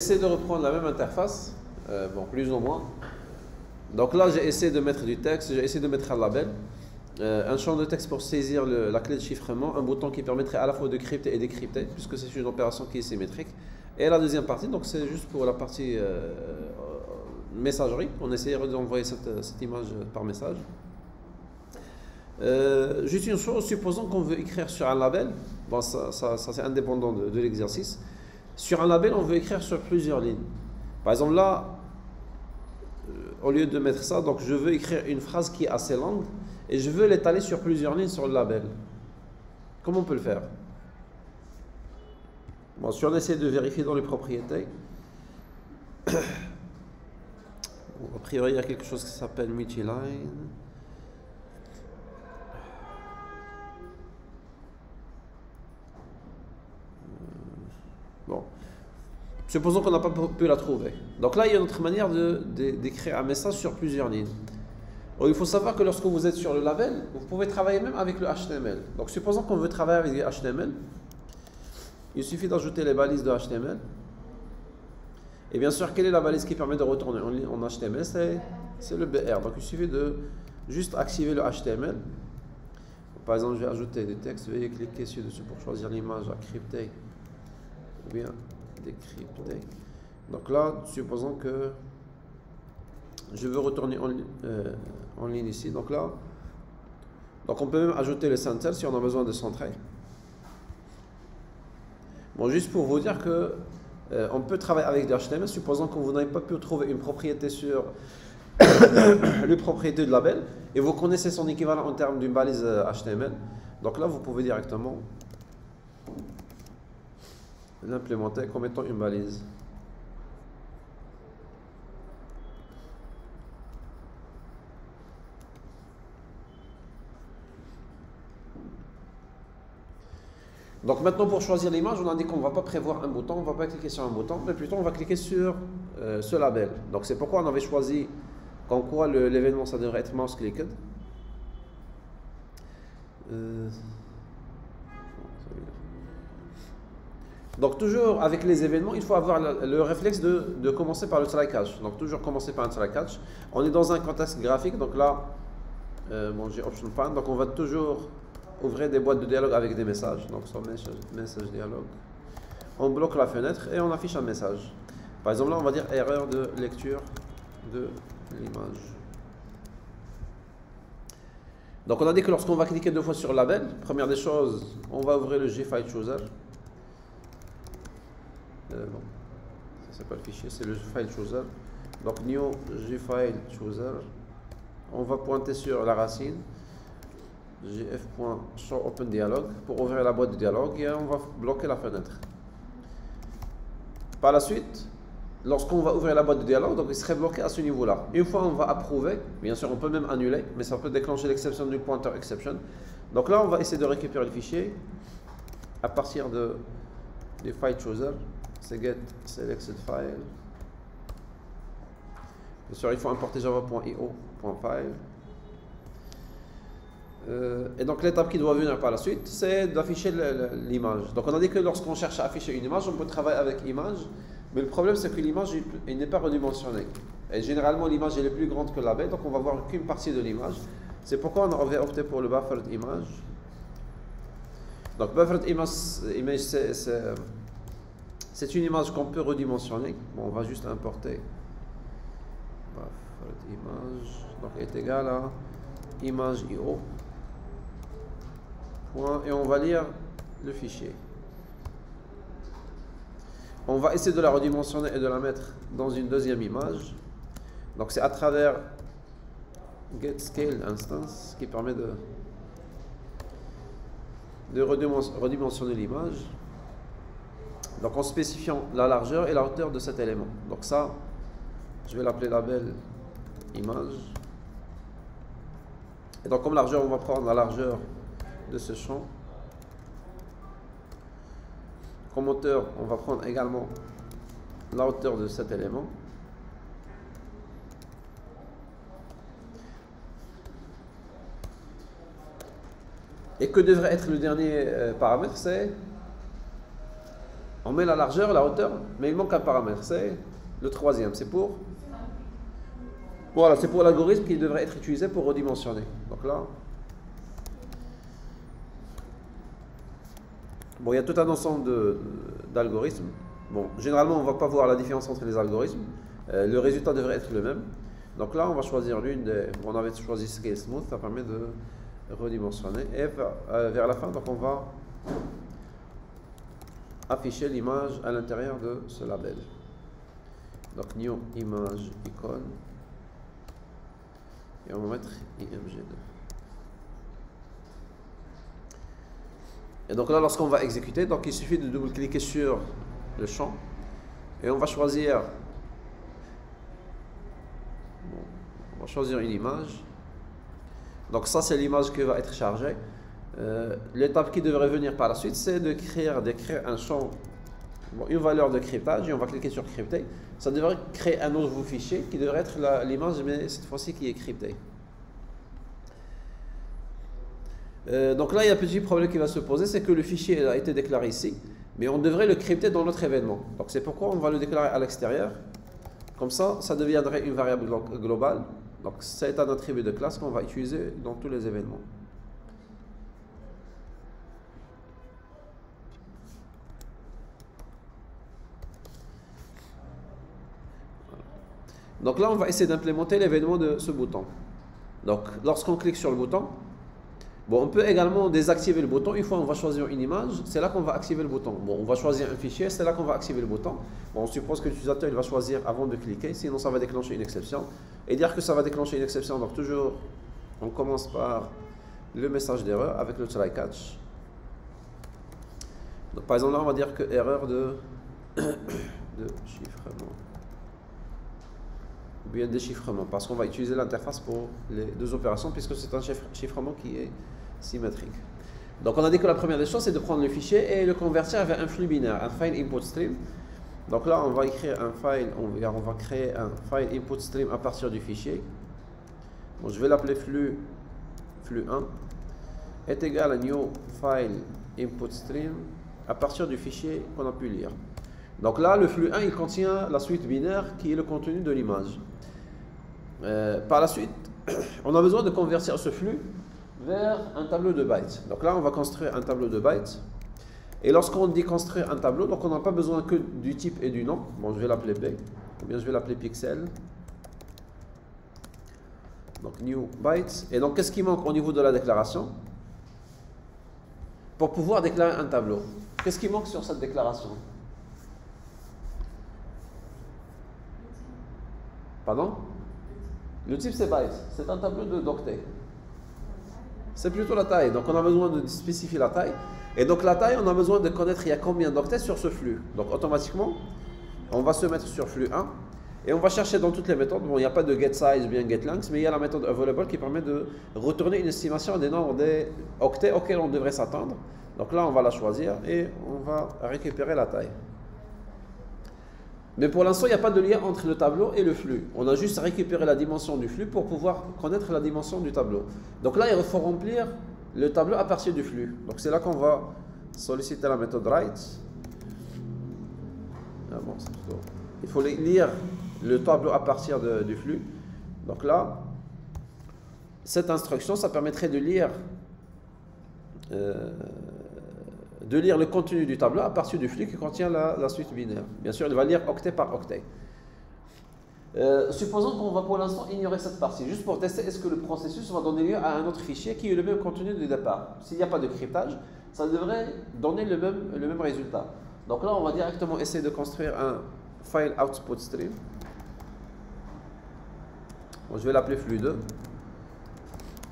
J'essaie de reprendre la même interface, bon, plus ou moins. Donc là, j'ai essayé de mettre du texte, j'ai essayé de mettre un label, un champ de texte pour saisir la clé de chiffrement, un bouton qui permettrait à la fois de crypter et décrypter, puisque c'est une opération qui est symétrique. Et la deuxième partie, donc c'est juste pour la partie messagerie. On essayera d'envoyer cette image par message. Juste une chose, supposons qu'on veut écrire sur un label, bon, ça c'est indépendant de l'exercice. Sur un label, on veut écrire sur plusieurs lignes. Par exemple, là, au lieu de mettre ça, donc je veux écrire une phrase qui est assez longue et je veux l'étaler sur plusieurs lignes sur le label. Comment on peut le faire? Bon, si on essaie de vérifier dans les propriétés, a priori, il y a quelque chose qui s'appelle multiline. Bon. Supposons qu'on n'a pas pu la trouver. Donc là, il y a une autre manière d'écrire un message sur plusieurs lignes. Alors, il faut savoir que lorsque vous êtes sur le label, vous pouvez travailler même avec le HTML. Donc supposons qu'on veut travailler avec du HTML. Il suffit d'ajouter les balises de HTML. Et bien sûr, quelle est la balise qui permet de retourner en HTML? C'est le BR. Donc il suffit de juste activer le HTML. Par exemple, je vais ajouter des textes. Veuillez cliquer dessus pour choisir l'image à crypter ou bien décrypter. Donc là, supposons que je veux retourner en ligne ici. Donc là, donc on peut même ajouter le center si on a besoin de centrer. Bon, juste pour vous dire que on peut travailler avec du HTML. Supposons que vous n'avez pas pu trouver une propriété sur les propriétés de label et vous connaissez son équivalent en termes d'une balise HTML. Donc là, vous pouvez directement l'implémenter comme étant une balise. Donc maintenant, pour choisir l'image, on a dit qu'on ne va pas prévoir un bouton, on ne va pas cliquer sur un bouton, mais plutôt on va cliquer sur ce label. Donc c'est pourquoi on avait choisi qu'en quoi l'événement ça devrait être mouse clicked. Donc toujours avec les événements, il faut avoir le réflexe de commencer par le try catch. Donc toujours commencer par un try catch. On est dans un contexte graphique, donc là, bon, j'ai option pan, donc on va toujours ouvrir des boîtes de dialogue avec des messages. Donc sur message dialogue, on bloque la fenêtre et on affiche un message. Par exemple là, on va dire erreur de lecture de l'image. Donc on a dit que lorsqu'on va cliquer deux fois sur le label, première des choses, on va ouvrir le JFile Chooser. Non, ça c'est pas le fichier, c'est le file chooser. Donc new JFile Chooser. On va pointer sur la racine gf.showOpenDialog pour ouvrir la boîte de dialogue et on va bloquer la fenêtre. Par la suite, lorsqu'on va ouvrir la boîte de dialogue, donc il serait bloqué à ce niveau-là. Une fois on va approuver, bien sûr on peut même annuler, mais ça peut déclencher l'exception du pointer exception. Donc là on va essayer de récupérer le fichier à partir du file chooser. C'est get selected file. Bien sûr, il faut importer java.io.file. Et donc l'étape qui doit venir par la suite, c'est d'afficher l'image. Donc on a dit que lorsqu'on cherche à afficher une image, on peut travailler avec image, mais le problème c'est que l'image n'est pas redimensionnée. Et généralement l'image est plus grande que la baie, donc on va voir qu'une partie de l'image. C'est pourquoi on avait opté pour le buffered image. Donc buffered image c'est une image qu'on peut redimensionner. Bon, on va juste importer buffered image, donc est égal à image io. Et on va lire le fichier. On va essayer de la redimensionner et de la mettre dans une deuxième image. Donc c'est à travers getScale instance qui permet de redimensionner l'image. Donc en spécifiant la largeur et la hauteur de cet élément. Donc ça, je vais l'appeler label image. Et donc comme largeur, on va prendre la largeur de ce champ. Comme hauteur, on va prendre également la hauteur de cet élément. Et que devrait être le dernier paramètre, c'est On met la largeur, la hauteur, mais il manque un paramètre, c'est le troisième, c'est pour... Voilà, c'est pour l'algorithme qui devrait être utilisé pour redimensionner. Donc là... Bon, il y a tout un ensemble d'algorithmes. Bon, généralement, on ne va pas voir la différence entre les algorithmes. Le résultat devrait être le même. Donc là, on va choisir l'une des... On avait choisi Scale Smooth, ça permet de redimensionner. Et vers la fin, donc on va afficher l'image à l'intérieur de ce label. Donc New Image Icon. Et on va mettre IMG2. Et donc là, lorsqu'on va exécuter, donc il suffit de double-cliquer sur le champ. Et on va choisir... Bon, on va choisir une image. Donc ça, c'est l'image qui va être chargée. L'étape qui devrait venir par la suite, c'est de créer un champ, bon, une valeur de cryptage, et on va cliquer sur crypter. Ça devrait créer un nouveau fichier qui devrait être l'image, mais cette fois-ci qui est cryptée. Donc là, il y a un petit problème qui va se poser, c'est que le fichier a été déclaré ici, mais on devrait le crypter dans notre événement. Donc c'est pourquoi on va le déclarer à l'extérieur. Comme ça, ça deviendrait une variable globale. Donc c'est un attribut de classe qu'on va utiliser dans tous les événements. Donc là, on va essayer d'implémenter l'événement de ce bouton. Donc lorsqu'on clique sur le bouton, bon, on peut également désactiver le bouton. Une fois on va choisir une image, c'est là qu'on va activer le bouton. Bon, on va choisir un fichier, c'est là qu'on va activer le bouton. Bon, on suppose que l'utilisateur il va choisir avant de cliquer, sinon ça va déclencher une exception. Et dire que ça va déclencher une exception, donc toujours, on commence par le message d'erreur avec le try catch. Donc par exemple là, on va dire que erreur de chiffrement. Ou bien déchiffrement, parce qu'on va utiliser l'interface pour les deux opérations, puisque c'est un chiffrement qui est symétrique. Donc on a dit que la première des choses, c'est de prendre le fichier et le convertir vers un flux binaire, un file input stream. Donc là, on va écrire un file, on va créer un file input stream à partir du fichier. Bon, je vais l'appeler flux 1 est égal à new file input stream à partir du fichier qu'on a pu lire. Donc là, le flux 1, il contient la suite binaire qui est le contenu de l'image. Par la suite, on a besoin de convertir ce flux vers un tableau de bytes. Donc là, on va construire un tableau de bytes. Et lorsqu'on dit construire un tableau, donc on n'a pas besoin que du type et du nom. Bon, je vais l'appeler B, ou bien je vais l'appeler pixel. Donc new bytes. Et donc, qu'est-ce qui manque au niveau de la déclaration? Pour pouvoir déclarer un tableau, qu'est-ce qui manque sur cette déclaration? Pardon? Le type c'est byte, c'est un tableau d'octets. C'est plutôt la taille, donc on a besoin de spécifier la taille. Et donc la taille, on a besoin de connaître il y a combien d'octets sur ce flux. Donc automatiquement, on va se mettre sur flux 1 et on va chercher dans toutes les méthodes. Bon, il n'y a pas de getSize ou bien getLength, mais il y a la méthode available qui permet de retourner une estimation des nombres des octets auxquels on devrait s'attendre. Donc là, on va la choisir et on va récupérer la taille. Mais pour l'instant, il n'y a pas de lien entre le tableau et le flux. On a juste récupéré la dimension du flux pour pouvoir connaître la dimension du tableau. Donc là, il faut remplir le tableau à partir du flux. Donc c'est là qu'on va solliciter la méthode write. Ah bon, il faut lire le tableau à partir du flux. Donc là, cette instruction, ça permettrait de lire le contenu du tableau à partir du flux qui contient la suite binaire. Bien sûr, il va lire octet par octet. Supposons qu'on va pour l'instant ignorer cette partie, juste pour tester est-ce que le processus va donner lieu à un autre fichier qui ait le même contenu du départ. S'il n'y a pas de cryptage, ça devrait donner le même résultat. Donc là, on va directement essayer de construire un file output stream. Bon, je vais l'appeler flux 2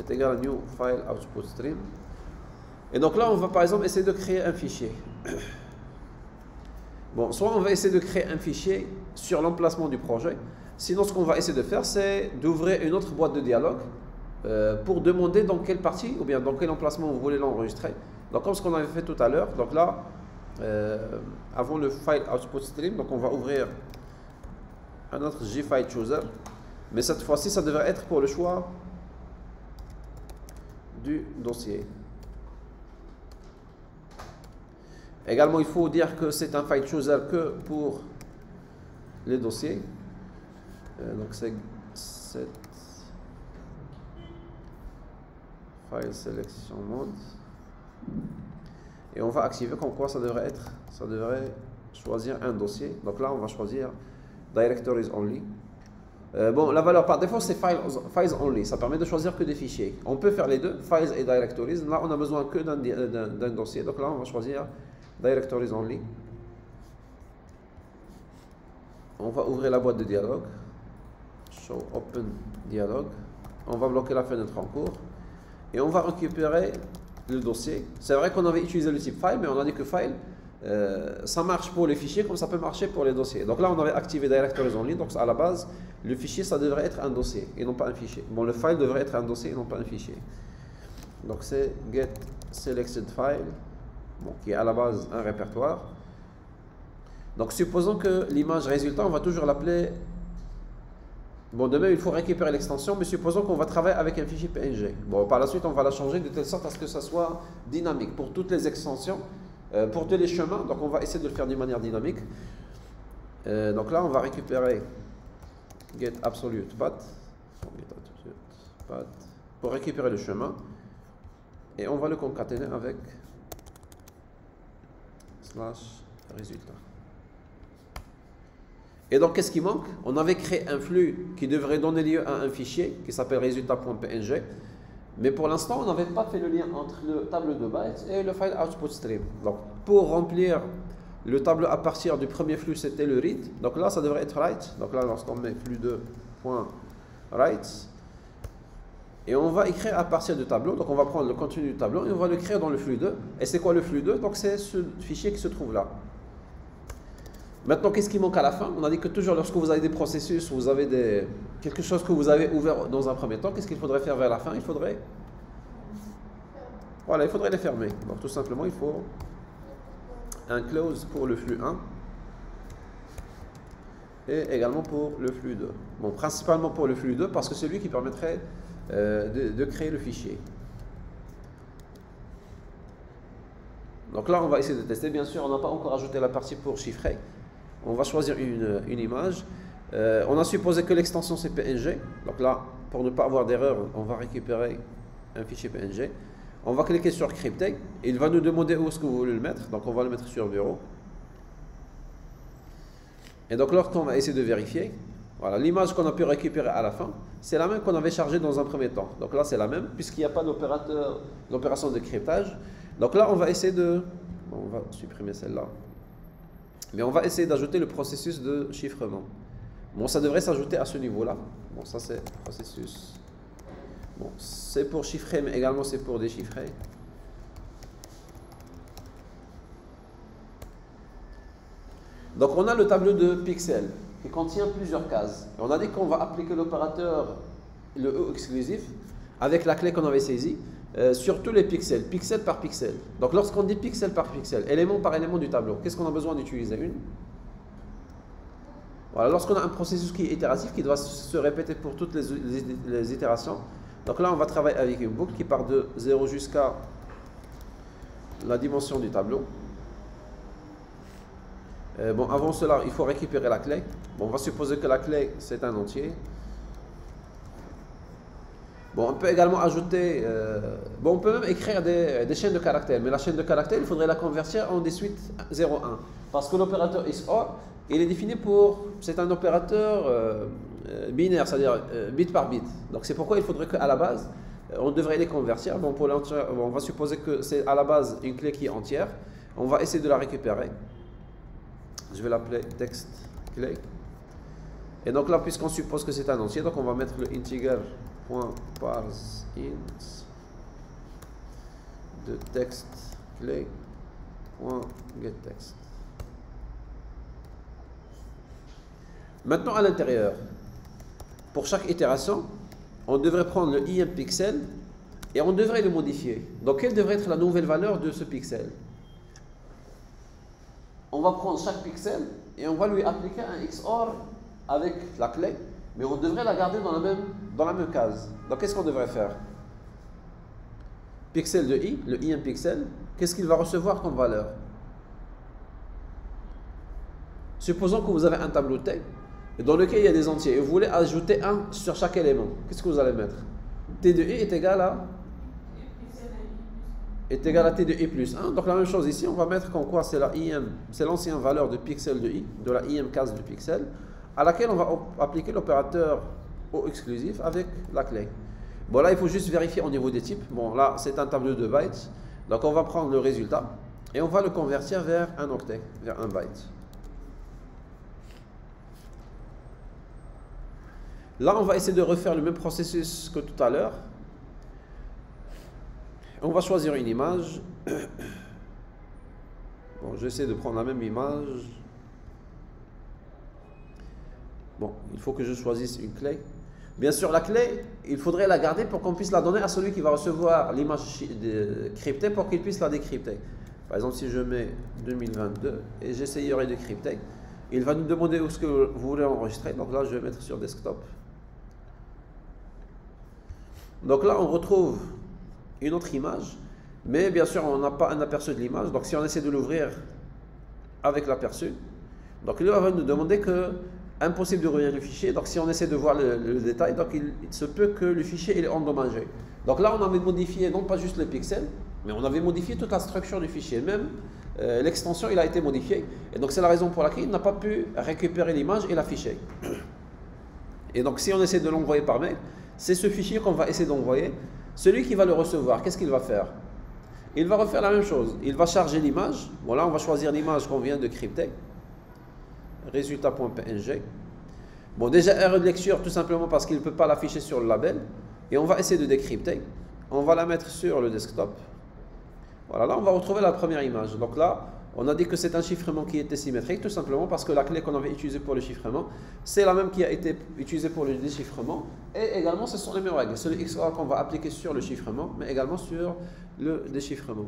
est égal à new file output stream. Et donc là, on va par exemple essayer de créer un fichier. Bon, soit on va essayer de créer un fichier sur l'emplacement du projet. Sinon, ce qu'on va essayer de faire, c'est d'ouvrir une autre boîte de dialogue pour demander dans quelle partie ou bien dans quel emplacement vous voulez l'enregistrer. Donc, comme ce qu'on avait fait tout à l'heure. Donc là, avant le file output stream, donc on va ouvrir un autre JFile chooser. Mais cette fois-ci, ça devrait être pour le choix du dossier. Également, il faut dire que c'est un file chooser que pour les dossiers. Donc c'est set file selection mode. Et on va activer comme quoi ça devrait être. Ça devrait choisir un dossier. Donc là, on va choisir directories only. Bon, la valeur par défaut, c'est files only. Ça permet de choisir que des fichiers. On peut faire les deux, files et directories. Là, on a besoin que d'un dossier. Donc là, on va choisir directories only. On va ouvrir la boîte de dialogue. Show open dialogue. On va bloquer la fenêtre en cours. Et on va récupérer le dossier. C'est vrai qu'on avait utilisé le type file, mais on a dit que file, ça marche pour les fichiers comme ça peut marcher pour les dossiers. Donc là, on avait activé directories only. Donc à la base, le fichier, ça devrait être un dossier et non pas un fichier. Bon, le file devrait être un dossier et non pas un fichier. Donc c'est get selected file, bon, qui est à la base un répertoire. Donc supposons que l'image résultat, on va toujours l'appeler. Bon, de même, il faut récupérer l'extension, mais supposons qu'on va travailler avec un fichier PNG. Bon, par la suite, on va la changer de telle sorte à ce que ça soit dynamique pour toutes les extensions, pour tous les chemins. Donc, on va essayer de le faire d'une manière dynamique. Donc là, on va récupérer get absolute path pour récupérer le chemin. Et on va le concaténer avec slash résultat. Et donc, qu'est-ce qui manque? On avait créé un flux qui devrait donner lieu à un fichier qui s'appelle résultat.png. Mais pour l'instant, on n'avait pas fait le lien entre le tableau de bytes et le file output stream. Donc, pour remplir le tableau à partir du premier flux, c'était le read. Donc là, ça devrait être write. Donc là, lorsqu'on met flux2.write, et on va écrire à partir du tableau. Donc, on va prendre le contenu du tableau et on va le créer dans le flux 2. Et c'est quoi le flux 2? Donc, c'est ce fichier qui se trouve là. Maintenant, qu'est-ce qui manque à la fin? On a dit que toujours lorsque vous avez des processus, vous avez quelque chose que vous avez ouvert dans un premier temps, qu'est-ce qu'il faudrait faire vers la fin? Il faudrait les fermer. Donc tout simplement, il faut un close pour le flux 1 et également pour le flux 2. Bon, principalement pour le flux 2 parce que c'est lui qui permettrait de créer le fichier. Donc là, on va essayer de tester. Bien sûr, on n'a pas encore ajouté la partie pour chiffrer. On va choisir une image. On a supposé que l'extension c'est PNG. Donc là, pour ne pas avoir d'erreur, on va récupérer un fichier PNG. On va cliquer sur crypter. Il va nous demander où est-ce que vous voulez le mettre. Donc on va le mettre sur bureau. Et donc lorsqu'on va essayer de vérifier, voilà, l'image qu'on a pu récupérer à la fin, c'est la même qu'on avait chargée dans un premier temps. Donc là, c'est la même, puisqu'il n'y a pas l'opération de cryptage. Donc là, on va essayer de... Bon, on va supprimer celle-là. Mais on va essayer d'ajouter le processus de chiffrement. Bon, ça devrait s'ajouter à ce niveau-là. Bon, ça c'est processus. Bon, c'est pour chiffrer, mais également c'est pour déchiffrer. Donc on a le tableau de pixels qui contient plusieurs cases. Et on a dit qu'on va appliquer l'opérateur, le E exclusif, avec la clé qu'on avait saisie, sur tous les pixels, pixel par pixel. Donc lorsqu'on dit pixel par pixel, élément par élément du tableau, qu'est-ce qu'on a besoin d'utiliser? Voilà, lorsqu'on a un processus qui est itératif, qui doit se répéter pour toutes les itérations. Donc là, on va travailler avec une boucle qui part de 0 jusqu'à la dimension du tableau. Bon, avant cela, il faut récupérer la clé. Bon, on va supposer que la clé, c'est un entier. Bon, on peut également ajouter... bon, on peut même écrire des chaînes de caractères. Mais la chaîne de caractères, il faudrait la convertir en des suites 0-1. Parce que l'opérateur XOR, il est défini pour... C'est un opérateur binaire, c'est-à-dire bit par bit. Donc c'est pourquoi il faudrait qu'à la base, on devrait les convertir. Bon, pour l'entière, on va supposer que c'est à la base une clé qui est entière. On va essayer de la récupérer. Je vais l'appeler text clé. Et donc là, puisqu'on suppose que c'est un entier, donc on va mettre le integer.parseInt de text clé.getText. Maintenant, à l'intérieur, pour chaque itération, on devrait prendre le IMPixel et on devrait le modifier. Donc, quelle devrait être la nouvelle valeur de ce pixel? On va prendre chaque pixel et on va lui appliquer un XOR avec la clé, mais on devrait la garder dans la même case. Donc, qu'est-ce qu'on devrait faire? Pixel de i, le IMPixel, qu'est-ce qu'il va recevoir comme valeur? Supposons que vous avez un tableau T dans lequel il y a des entiers et vous voulez ajouter un sur chaque élément. Qu'est-ce que vous allez mettre? T de i est égal à T de i plus 1. Donc la même chose ici, on va mettre qu'en quoi c'est la IM, c'est l'ancienne valeur de pixel de i, de la IM case de pixel, à laquelle on va appliquer l'opérateur au exclusif avec la clé. Bon là il faut juste vérifier au niveau des types. Bon là c'est un tableau de bytes, donc on va prendre le résultat et on va le convertir vers un octet, vers un byte. Là, on va essayer de refaire le même processus que tout à l'heure. On va choisir une image. Bon, j'essaie de prendre la même image. Bon, il faut que je choisisse une clé. Bien sûr, la clé, il faudrait la garder pour qu'on puisse la donner à celui qui va recevoir l'image cryptée pour qu'il puisse la décrypter. Par exemple, si je mets 2022 et j'essayerai de crypter, il va nous demander où est-ce que vous voulez enregistrer. Donc là, je vais mettre sur desktop. Donc là, on retrouve une autre image, mais bien sûr, on n'a pas un aperçu de l'image. Donc si on essaie de l'ouvrir avec l'aperçu, donc il va nous demander que impossible de rouvrir le fichier. Donc si on essaie de voir le détail, donc il se peut que le fichier est endommagé. Donc là, on avait modifié non pas juste les pixels, mais on avait modifié toute la structure du fichier. Même l'extension, il a été modifié. Et donc c'est la raison pour laquelle il n'a pas pu récupérer l'image et l'afficher. Et donc si on essaie de l'envoyer par mail, c'est ce fichier qu'on va essayer d'envoyer. Celui qui va le recevoir, qu'est-ce qu'il va faire? Il va refaire la même chose. Il va charger l'image. Voilà, on va choisir l'image qu'on vient de crypter. Résultat.png. Bon, déjà erreur de lecture, tout simplement parce qu'il ne peut pas l'afficher sur le label. Et on va essayer de décrypter. On va la mettre sur le desktop. Voilà, là on va retrouver la première image. Donc là, on a dit que c'est un chiffrement qui était symétrique, tout simplement parce que la clé qu'on avait utilisée pour le chiffrement, c'est la même qui a été utilisée pour le déchiffrement. Et également, ce sont les mêmes règles. C'est le XOR qu'on va appliquer sur le chiffrement, mais également sur le déchiffrement.